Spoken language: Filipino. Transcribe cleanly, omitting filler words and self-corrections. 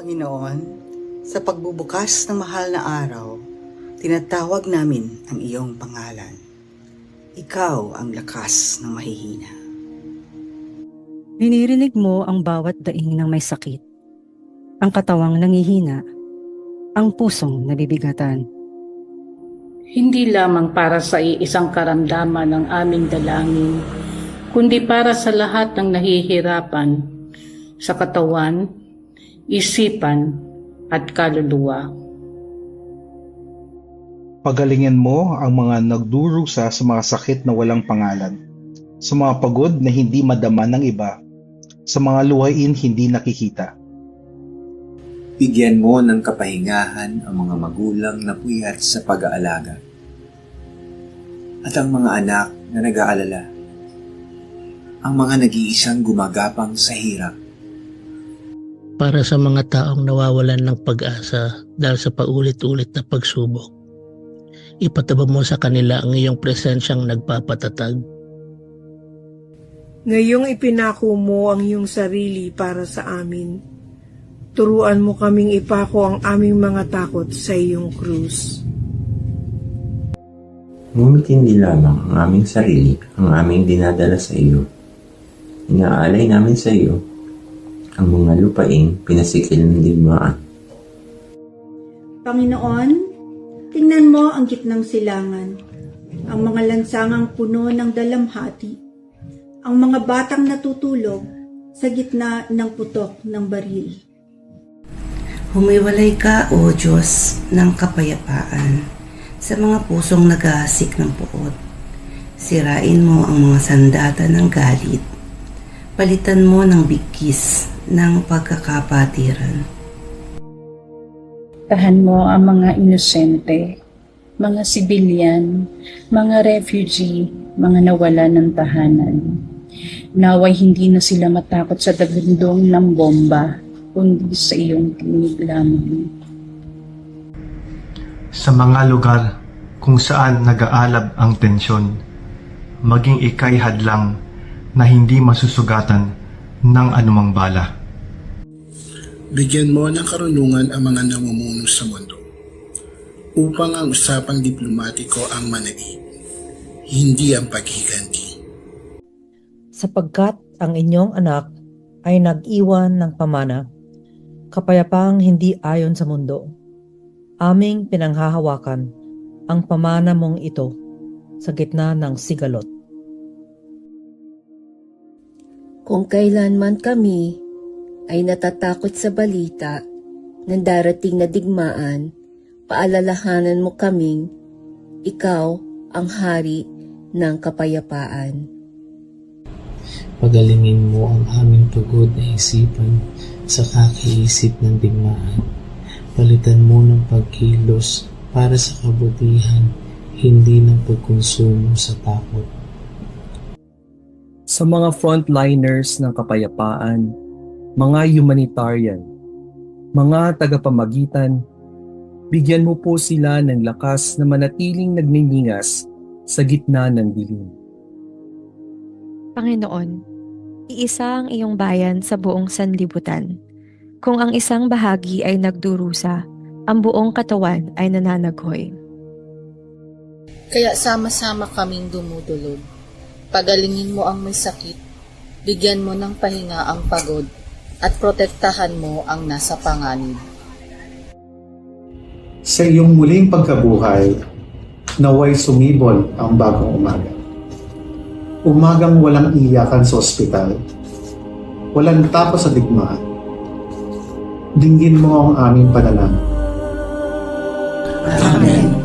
Panginoon, sa pagbubukas ng mahal na araw, tinatawag namin ang iyong pangalan. Ikaw ang lakas ng mahihina. Ninirinig mo ang bawat daing ng may sakit, ang katawang nangihina, ang pusong nabibigatan. Hindi lamang para sa iisang karamdaman ng aming dalangin, kundi para sa lahat ng nahihirapan sa katawan, isipan at kaluluwa. Pagalingin mo ang mga nagdurusa sa mga sakit na walang pangalan, sa mga pagod na hindi madama ng iba, sa mga luhain hindi nakikita. Bigyan mo ng kapahingahan ang mga magulang na puyat sa pag-aalaga at ang mga anak na nag-aalala, ang mga nag-iisang gumagapang sa hirap. Para sa mga taong nawawalan ng pag-asa dahil sa paulit-ulit na pagsubok, ipataba mo sa kanila ang iyong presensyang nagpapatatag. Ngayong ipinako mo ang iyong sarili para sa amin, turuan mo kaming ipako ang aming mga takot sa iyong krus. Ngunit hindi lamang ang aming sarili ang aming dinadala sa iyo. Inaalay namin sa iyo ang mga lupaing pinasikil ng digmaan. Panginoon, tingnan mo ang gitnang silangan, ang mga lansangang puno ng dalamhati, ang mga batang natutulog sa gitna ng putok ng baril. Humiwalay ka, O Diyos, ng kapayapaan sa mga pusong nag-aasik ng puot. Sirain mo ang mga sandata ng galit. Palitan mo ng bigkis ng pagkakapatiran. Tahan mo ang mga inosente, mga sibilyan, mga refugee, mga nawala ng tahanan. Naway hindi na sila matakot sa dagundong ng bomba, kundi sa iyong tinig lamang. Sa mga lugar kung saan nag-aalab ang tensyon, maging ika'y hadlang na hindi masusugatan ng anumang bala. Bigyan mo ng karunungan ang mga namumuno sa mundo upang ang usapang diplomatiko ang manaig, hindi ang paghiganti. Sapagkat ang inyong anak ay nag-iwan ng pamana, kapayapaang hindi ayon sa mundo. Aming pinanghahawakan ang pamana mong ito sa gitna ng sigalot. Kung kailanman kami ay natatakot sa balita ng darating na digmaan, paalalahanan mo kaming ikaw ang hari ng kapayapaan. Pagalingin mo ang aming pagod na isipan sa kakaisip ng digmaan. Palitan mo ng pagkilos para sa kabutihan, hindi ng pagkonsumo sa takot. Sa mga frontliners ng kapayapaan, mga humanitarian, mga tagapamagitan, bigyan mo po sila ng lakas na manatiling nagniningas sa gitna ng dilim. Panginoon, iisa ang iyong bayan sa buong sanlibutan. Kung ang isang bahagi ay nagdurusa, ang buong katawan ay nananaghoy. Kaya sama-sama kaming dumudulog. Pagalingin mo ang may sakit, bigyan mo ng pahinga ang pagod, at protektahan mo ang nasa panganib. Sa iyong muling pagkabuhay, naway sumibol ang bagong umaga. Umagang walang iyakan sa ospital, walang tapos sa digmaan. Dinggin mo ang aming panalangin. Amen.